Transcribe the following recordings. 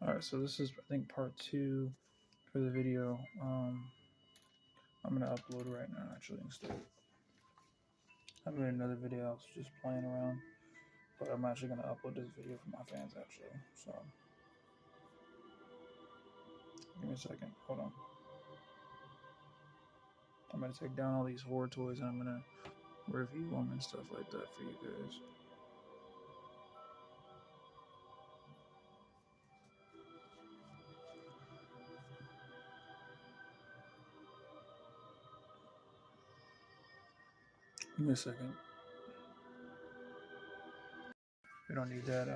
Alright, so this is, I think, part 2 for the video. I'm going to upload right now, actually, instead. I made another video, I was just playing around. But I'm actually going to upload this video for my fans, actually. So, give me a second. Hold on. I'm going to take down all these horror toys and I'm going to review them and stuff like that for you guys. Give me a second. We don't need that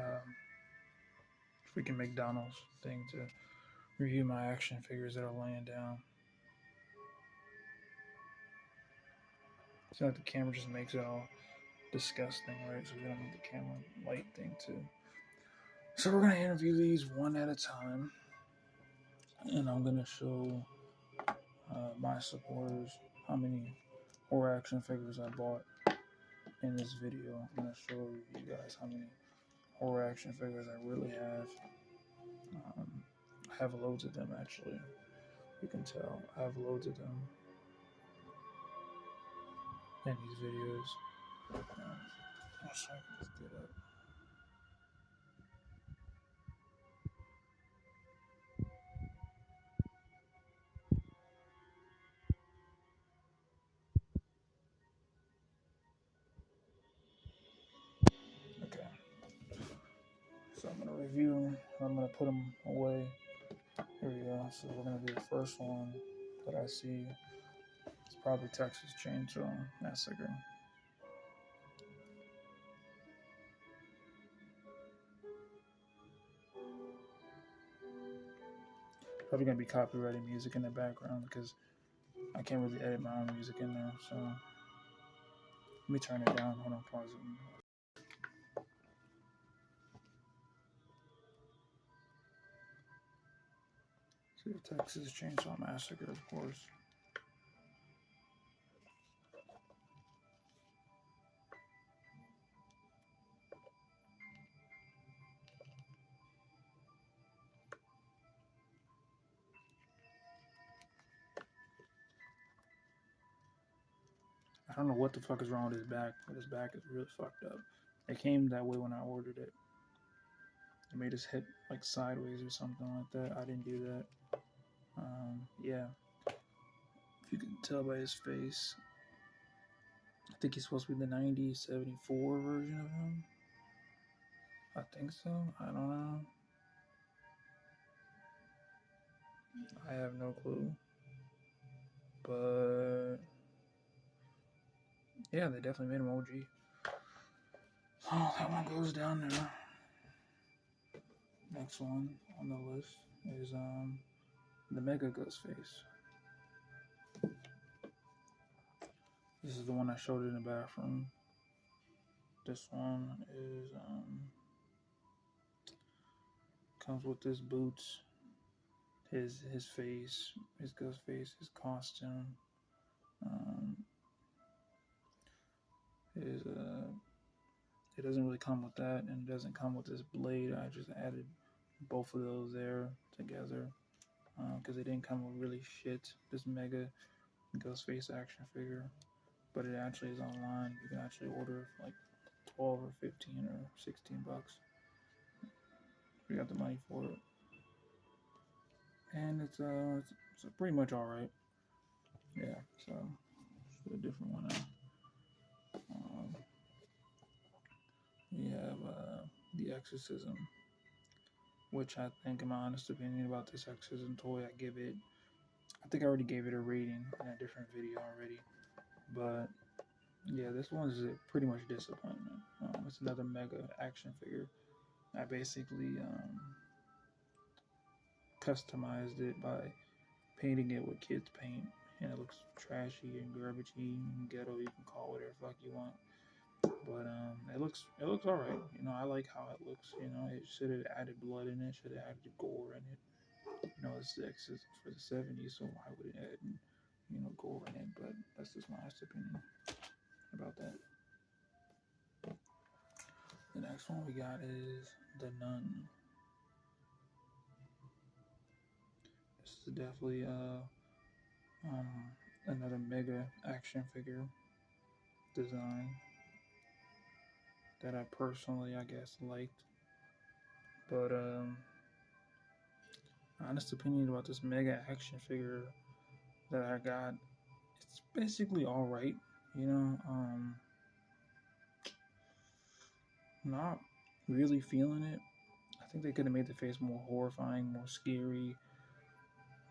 freaking McDonald's thing to review my action figures that are laying down. It's like the camera just makes it all disgusting, right? So we don't need the camera light thing too. So we're gonna interview these one at a time, and I'm gonna show my supporters how many horror action figures I bought in this video. I'm gonna show you guys how many horror action figures I really have. I have loads of them, actually. You can tell I have loads of them in these videos. Let's get up. Okay. So I'm gonna review them. I'm gonna put them away. Here we go. So we're gonna do the first one that I see. It's probably Texas Chainsaw Massacre. Probably gonna be copyrighted music in the background because I can't really edit my own music in there. So let me turn it down. Hold on, pause it. See the Texas Chainsaw Massacre, of course. I don't know what the fuck is wrong with his back, but his back is really fucked up. It came that way when I ordered it. It made his head like sideways or something like that. I didn't do that. Yeah. If you can tell by his face, I think he's supposed to be the 1974 version of him. I think so. I don't know. I have no clue. But yeah, they definitely made him OG. Oh, that one goes down there. Next one on the list is the Mega Ghostface. This is the one I showed in the bathroom. This one is comes with his boots, his face, his ghost face, his costume. His it doesn't really come with that, and it doesn't come with this blade. I just added both of those there together because it didn't come with really shit. This Mega Ghostface action figure, but it actually is online. You can actually order it for like 12 or 15 or 16 bucks. We got the money for it, and it's pretty much all right. Yeah, so it's a different one now. We have the Exorcism, which I think, in my honest opinion about this Exorcism toy, I think I already gave it a rating in a different video already. But yeah, this one's pretty much disappointment. It's another Mega action figure. I basically customized it by painting it with kids paint, and it looks trashy and garbagey and ghetto. You can call it whatever fuck you want, but it looks all right. You know, I like how it looks. You know, it should have added blood in it, should have added gore in it. You know, it's Exorcism for the 70s, so why would it add, gore in it? But that's just my honest opinion about that. The next one we got is the Nun. is definitely another Mega action figure design that I personally, I guess, liked. But honest opinion about this Mega action figure that I got, it's basically all right. You know, not really feeling it. I think they could have made the face more horrifying, more scary,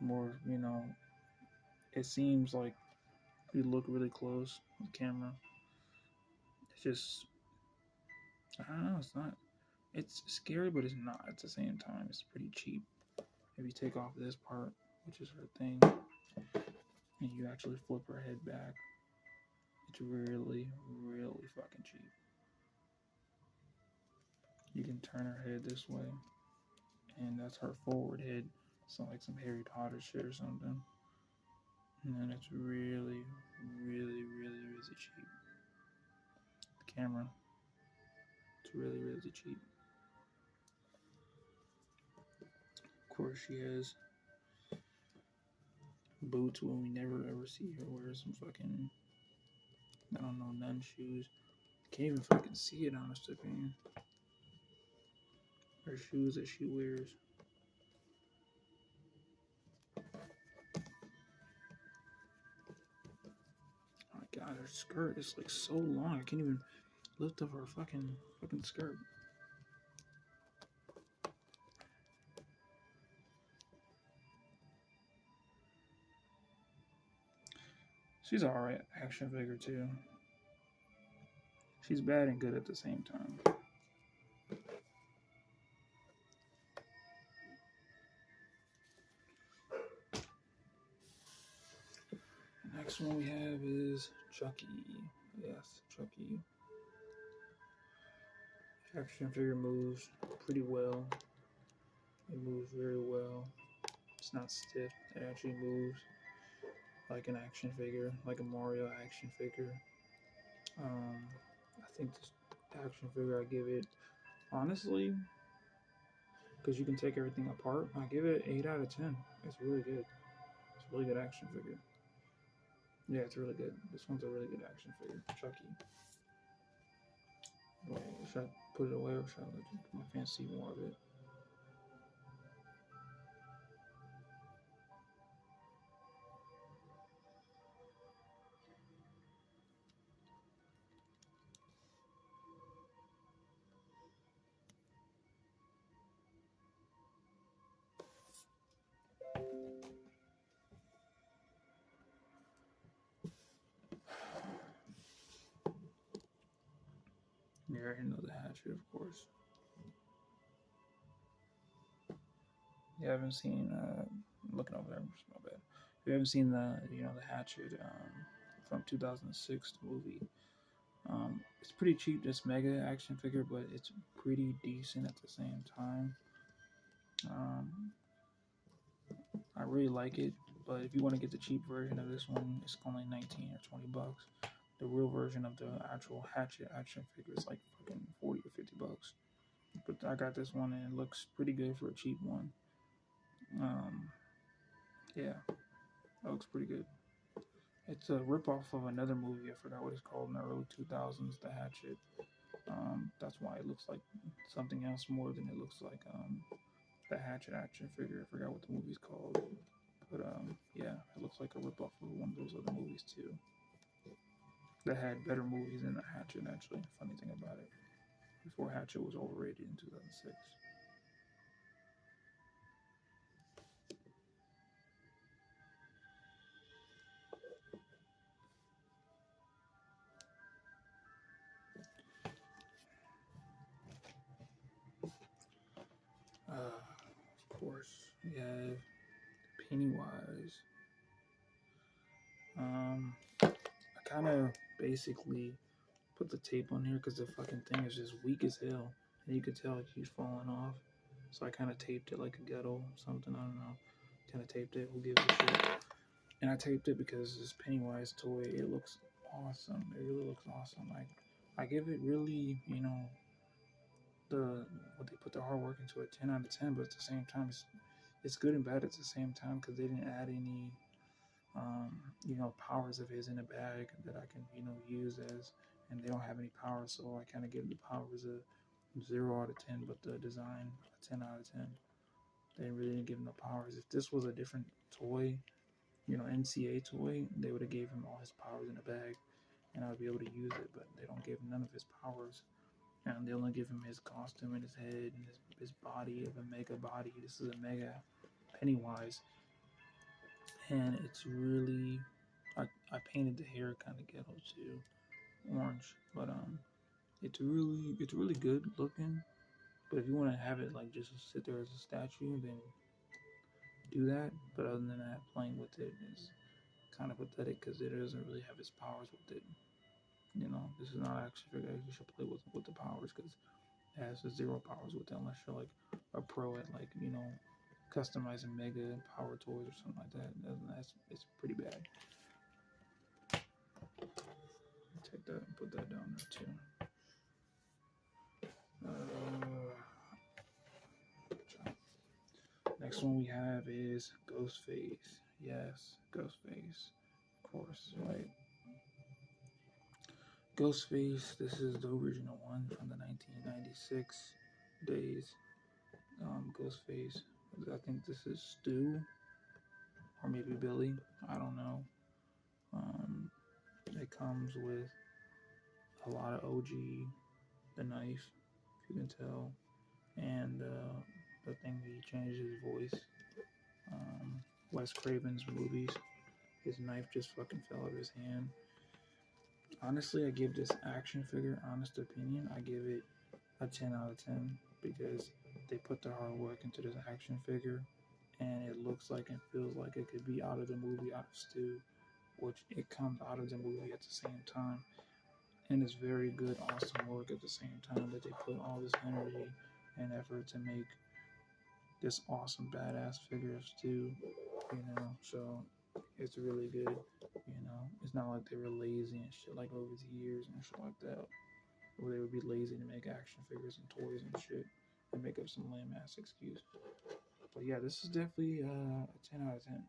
more. It seems like you look really close on camera. It's just, I don't know. It's not. It's scary, but it's not at the same time. It's pretty cheap. If you take off this part, which is her thing, and you actually flip her head back, it's really, really fucking cheap. You can turn her head this way, and that's her forward head. So like some Harry Potter shit or something. And then it's really, really, really, really cheap. The camera, it's really, really cheap. Of course, she has boots when we never ever see her wear some fucking, I don't know, nun shoes. Can't even fucking see it, honest opinion. Her shoes that she wears. Oh my god, her skirt is like so long. I can't even lift up her fucking skirt. She's alright action figure too. She's bad and good at the same time. The next one we have is Chucky. Yes, Chucky. Action figure moves pretty well. It moves very well. It's not stiff. It actually moves like an action figure, like a Mario action figure. I think this action figure, I give it, honestly, because you can take everything apart, I give it 8 out of 10. It's really good. It's a really good action figure. Yeah, it's really good. This one's a really good action figure. Chucky. Wait, should I put it away or should I let my fans see more of it? You already know the hatchet, of course. You haven't seen, I'm looking over there, my bad. If you haven't seen the hatchet from 2006 movie, it's pretty cheap, this Mega action figure, but it's pretty decent at the same time. I really like it, but if you want to get the cheap version of this one, it's only 19 or 20 bucks. The real version of the actual hatchet action figure is like fucking 40 or 50 bucks. But I got this one and it looks pretty good for a cheap one. Yeah, that looks pretty good. It's a ripoff of another movie. I forgot what it's called in the early 2000s, The Hatchet. That's why it looks like something else more than it looks like the Hatchet action figure. I forgot what the movie's called. But yeah, it looks like a ripoff of one of those other movies too. That had better movies than The Hatchet, actually. Funny thing about it. Before Hatchet was overrated in 2006. Of course, we have Pennywise. I kind of basically put the tape on here because the fucking thing is just weak as hell. And you could tell it keeps falling off. So I kind of taped it like a ghetto something. I don't know. Kind of taped it. Who gives a shit? And I taped it because this Pennywise toy, it looks awesome. It really looks awesome. Like, I give it really, what they put the hard work into a 10 out of 10, but at the same time, it's good and bad at the same time because they didn't add any powers of his in a bag that I can use as, and they don't have any powers, so I kind of give the powers a 0 out of 10, but the design a 10 out of 10. They really didn't give him the powers. If this was a different toy, NCA toy, they would have gave him all his powers in a bag, and I would be able to use it. But they don't give him none of his powers, and they only give him his costume and his head and his body of a mega body. This is a mega Pennywise, and it's really I painted the hair kind of ghetto too, orange, but it's really good looking. But if you want to have it like just sit there as a statue, then do that. But other than that, playing with it is kind of pathetic because it doesn't really have its powers with it. This is not actually figure you should play with the powers because it has 0 powers with it unless you're like a pro at like customizing mega power toys or something like that. It's pretty bad. Take that and put that down there too. Next one we have is Ghostface. Yes, Ghostface. Of course, right? Ghostface, this is the original one from the 1996 days. Ghostface. I think this is Stu or maybe Billy. I don't know. It comes with a lot of OG, the knife, if you can tell, and the thing he changed his voice. Wes Craven's movies, his knife just fucking fell out of his hand. Honestly, I give this action figure, honest opinion, I give it a 10 out of 10 because they put the hard work into this action figure and it looks like and feels like it could be out of the movie, out of Stu, which it comes out of the movie at the same time. And it's very good, awesome work at the same time that they put all this energy and effort to make this awesome, badass figure of Stu, so it's really good, It's not like they were lazy and shit like over the years and shit like that, or they would be lazy to make action figures and toys and shit and make up some lame ass excuse. But yeah, this is definitely a 10 out of 10.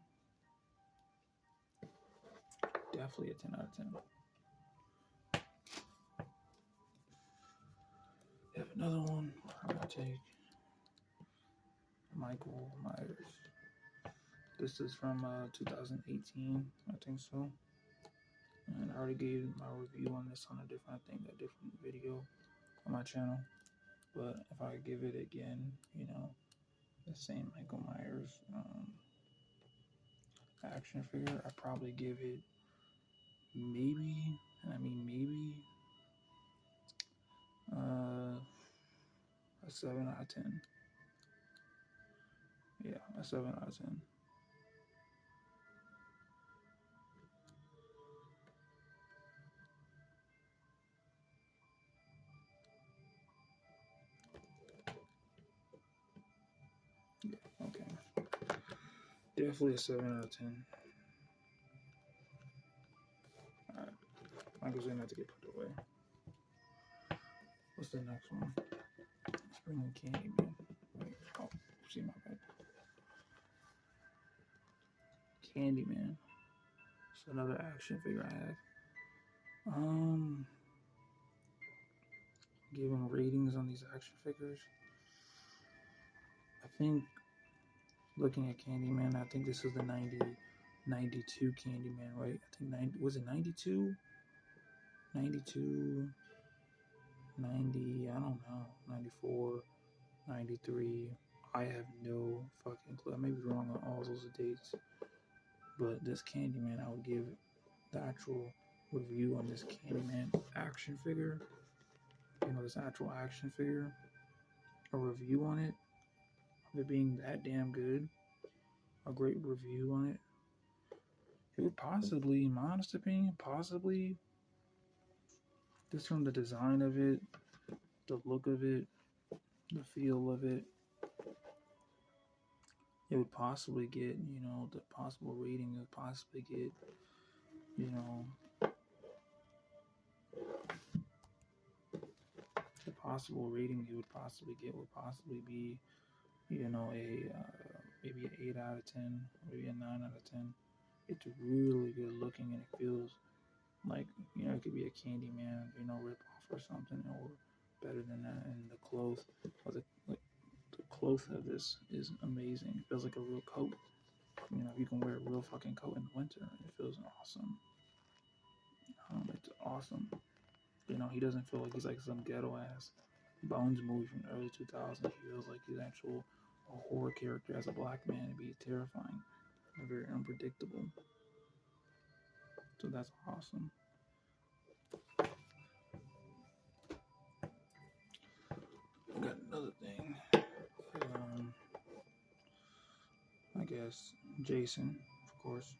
Definitely a 10 out of 10. I have another one. I'm gonna take Michael Myers. This is from 2018, I think so. And I already gave my review on this on a different video on my channel. But if I give it again, the same Michael Myers action figure, I probably give it maybe a 7 out of 10. Yeah, a 7 out of 10. Yeah, okay. Definitely a 7 out of 10. Alright. Michael's gonna have to get put away. What's the next one? Spring and Candy Man. Wait, see my bad. Candyman. It's another action figure I have. Giving ratings on these action figures. I think looking at Candyman, I think this is the 92 Candyman, right? I think was it 92? 92, 90, I don't know, 94, 93. I have no fucking clue. I may be wrong on all those dates. But this Candyman, I would give the actual review on this Candyman action figure. This actual action figure. A review on it. Of it being that damn good. A great review on it. It would possibly, in my honest opinion, just from the design of it, the look of it, the feel of it, it would possibly get, the possible rating, it would possibly get, the possible rating it would possibly get would possibly be, a maybe an 8 out of 10, maybe a 9 out of 10. It's really good looking, and it feels like, it could be a Candyman, rip off or something, or better than that. And the clothes, the clothes of this is amazing. It feels like a real coat. You can wear a real fucking coat in winter. It feels awesome. It's awesome. He doesn't feel like he's like some ghetto ass Bones movie from the early 2000s. He feels like he's actual a horror character as a black man. It'd be terrifying, very unpredictable. So that's awesome. I got another thing. I guess Jason, of course.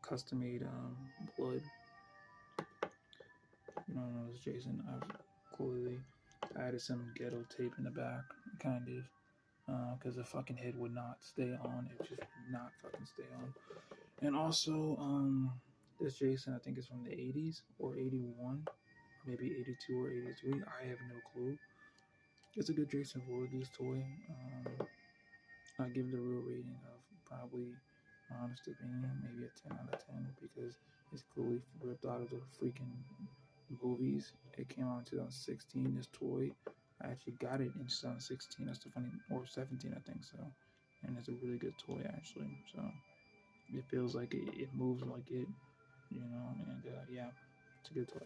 Custom made blood. It's Jason. I clearly added some ghetto tape in the back, kind of, because the fucking head would not stay on. It just would not fucking stay on. And also, this Jason, I think is from the 80s or 81, maybe 82 or 83. I have no clue. It's a good Jason Voorhees toy. I give it a real rating of probably, honest opinion, maybe a 10 out of 10 because it's clearly ripped out of the freaking movies. It came out in 2016. This toy, I actually got it in 2016. That's the funny, or 17, I think so. And it's a really good toy actually. So it feels like it moves like it, and yeah, it's a good toy.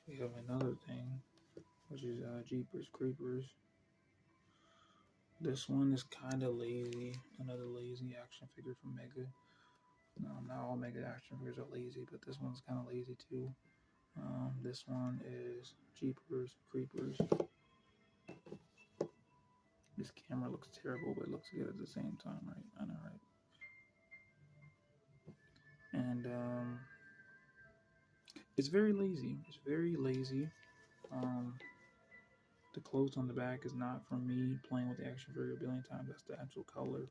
We have another thing, which is Jeepers Creepers. This one is kind of lazy. Another lazy action figure from Mega. No, not all Mega action figures are lazy, but this one's kind of lazy too. This one is Jeepers Creepers. This camera looks terrible, but it looks good at the same time, right? I know, right? And it's very lazy. It's very lazy. The clothes on the back is not from me playing with the action figure a billion times. That's the actual color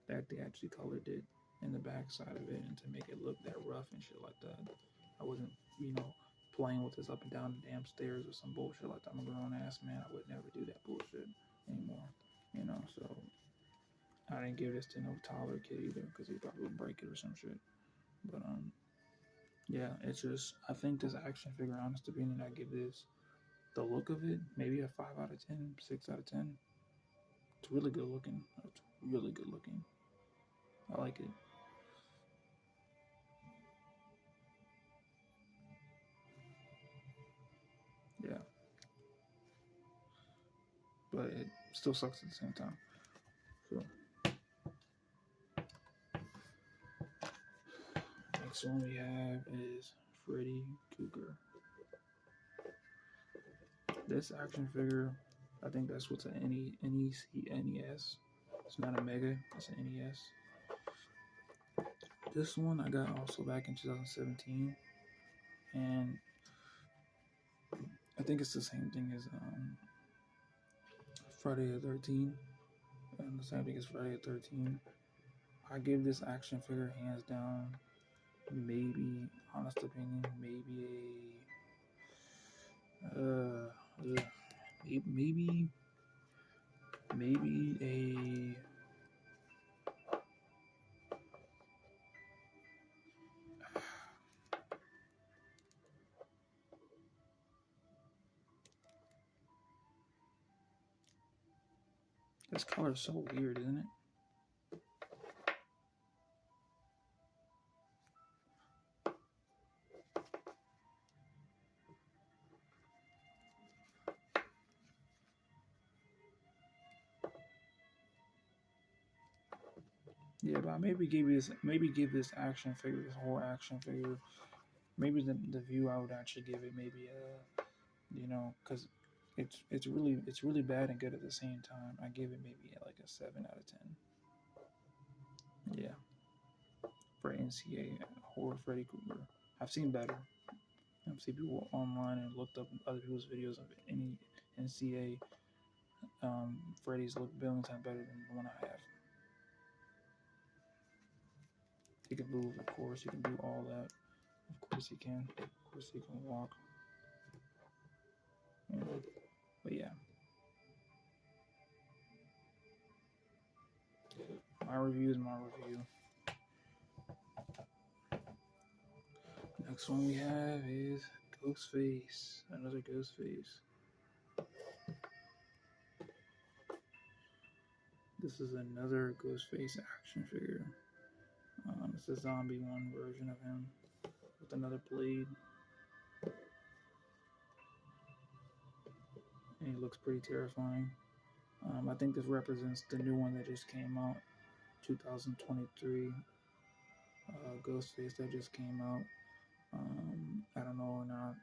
that they actually colored it in the back side of it, and to make it look that rough and shit like that. I wasn't, playing with this up and down the damn stairs or some bullshit like that. I'm a grown ass man. I would never do that bullshit anymore. So I didn't give this to no toddler kid either because he probably would break it or some shit. But yeah, it's just, I think this action figure, honest opinion, I give this, the look of it, maybe a 5 out of 10, 6 out of 10. It's really good looking. It's really good looking. I like it. Yeah. But it still sucks at the same time. So next one we have is Freddy Krueger. This action figure, I think that's what's an NES. It's not a Mega, it's an NES. This one I got also back in 2017, and I think it's the same thing as Friday the 13th, and the same thing as Friday the 13th. I give this action figure hands down, maybe, honest opinion, maybe maybe a this color is so weird, isn't it? Yeah, but maybe give this action figure, this whole action figure, maybe the view I would actually give it maybe because it's really bad and good at the same time. I give it maybe like a 7 out of 10. Yeah, for NCA horror Freddy Krueger. I've seen better. I've seen people online and looked up other people's videos of any NCA Freddy's look a billion times better than the one I have. He can move, of course. He can do all that. Of course he can. Of course he can walk. You know. But yeah. My review is my review. Next one we have is Ghostface. Another Ghostface. This is another Ghostface action figure. It's a zombie one version of him with another blade. And he looks pretty terrifying. I think this represents the new one that just came out, 2023 Ghostface that just came out. I don't know or not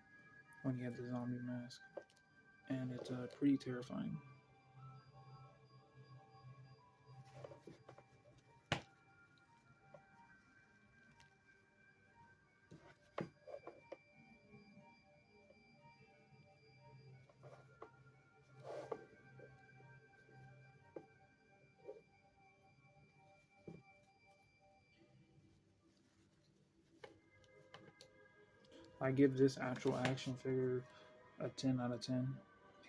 when he had the zombie mask, and it's pretty terrifying. I give this actual action figure a 10 out of 10,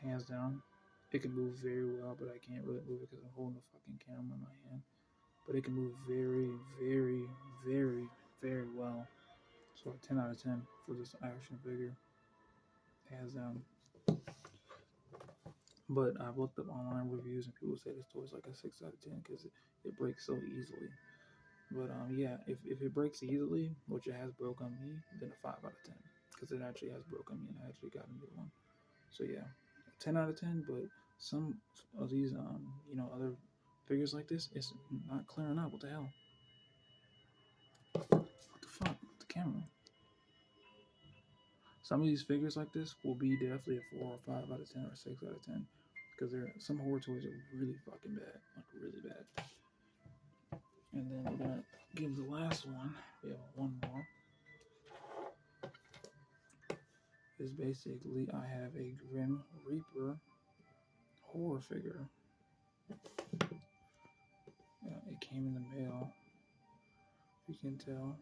hands down. It can move very well, but I can't really move it because I'm holding the fucking camera in my hand. But it can move very, very, very, very well. So a 10 out of 10 for this action figure, hands down. But I've looked up online reviews and people say this toy is like a 6 out of 10 because it breaks so easily. But yeah, if it breaks easily, which it has broke on me, then a 5 out of 10 because it actually has broken me and I actually got a new one. So yeah, 10 out of 10. But some of these other figures like this, it's not clearing up. What the hell? What the fuck? The camera. Some of these figures like this will be definitely a 4 or 5 out of 10 or 6 out of 10 because some horror toys are really fucking bad, like really bad. And then we're gonna give the last one. We have one more. Is basically I have a Grim Reaper horror figure. Yeah, it came in the mail. You can tell.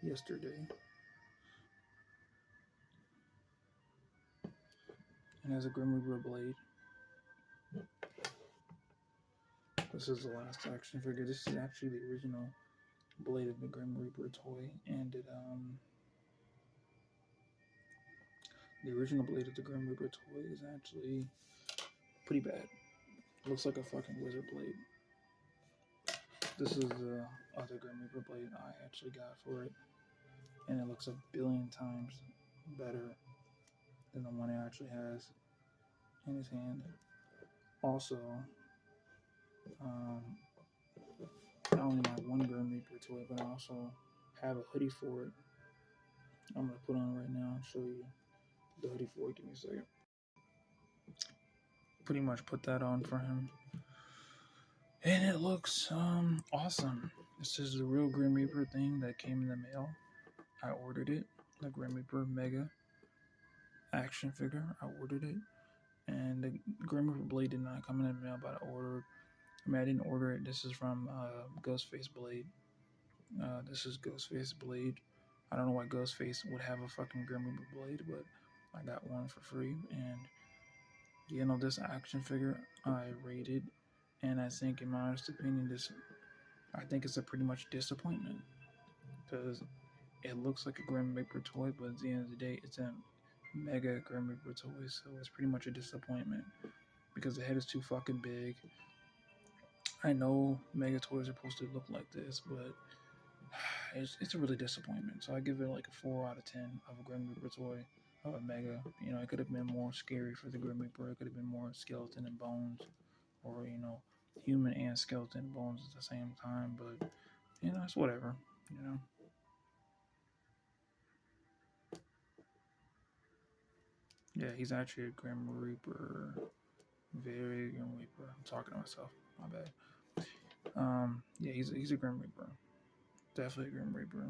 Yesterday. It has a Grim Reaper blade. This is the last action figure. This is actually the original blade of the Grim Reaper toy, and the original blade of the Grim Reaper toy is actually pretty bad. It looks like a fucking wizard blade. This is the other Grim Reaper blade I actually got for it, and it looks a billion times better than the one it actually has in his hand. Also, not only my one Grim Reaper toy, but I also have a hoodie for it. I'm gonna put on right now and show you the hoodie for it. Give me a second. Pretty much put that on for him, and it looks awesome. This is the real Grim Reaper thing that came in the mail. I ordered it, the Grim Reaper Mega action figure. I ordered it, and the Grim Reaper blade did not come in the mail, but I didn't order it. This is from Ghostface Blade. This is Ghostface Blade. I don't know why Ghostface would have a fucking Grim Reaper blade, but I got one for free. And this action figure I rated, and I think, in my honest opinion, I think it's a pretty much disappointment because it looks like a Grim Reaper toy, but at the end of the day, it's a Mega Grim Reaper toy, so it's pretty much a disappointment because the head is too fucking big. I know Mega toys are supposed to look like this, but it's a really disappointment. So I give it like a 4 out of 10 of a Grim Reaper toy of a Mega. It could have been more scary for the Grim Reaper. It could have been more skeleton and bones, or human and skeleton bones at the same time. But it's whatever. Yeah, he's actually a Grim Reaper. Very Grim Reaper. I'm talking to myself. My bad. Yeah, he's a Grim Reaper. Definitely a Grim Reaper.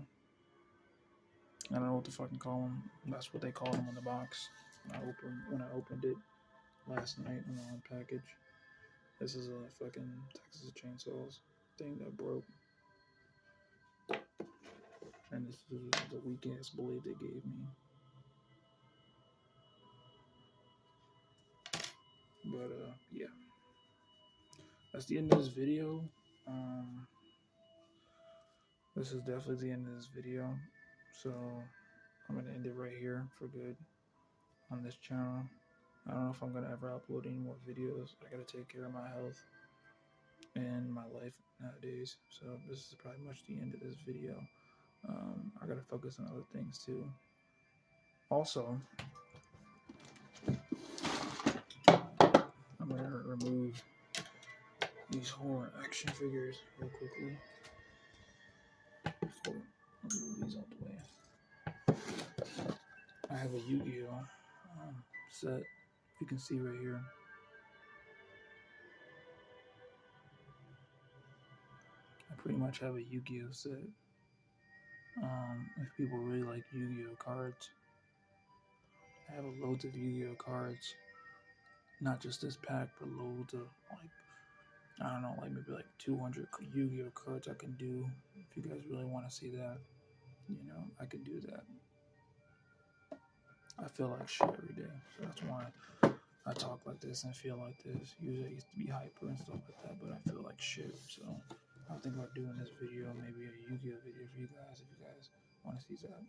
I don't know what to fucking call him. That's what they called him on the box when I opened it last night on the package. This is a fucking Texas Chainsaws. thing that broke. And this is the weak ass blade they gave me. But yeah, that's the end of this video. This is definitely the end of this video. So I'm gonna end it right here for good on this channel. I don't know if I'm gonna ever upload any more videos. I gotta take care of my health and my life nowadays. So this is probably much the end of this video. I gotta focus on other things too. Also, I'm gonna remove these horror action figures real quickly before I move these out the way. I have a Yu-Gi-Oh set. You can see right here. I pretty much have a Yu-Gi-Oh set. If people really like Yu-Gi-Oh cards, I have loads of Yu-Gi-Oh cards. Not just this pack, but loads of I don't know, maybe 200 Yu-Gi-Oh cards I can do. If you guys really want to see that, I can do that. I feel like shit every day, so that's why I talk like this and feel like this. Usually I used to be hyper and stuff like that, but I feel like shit. So I think about doing this video, maybe a Yu-Gi-Oh video for you guys if you guys want to see that,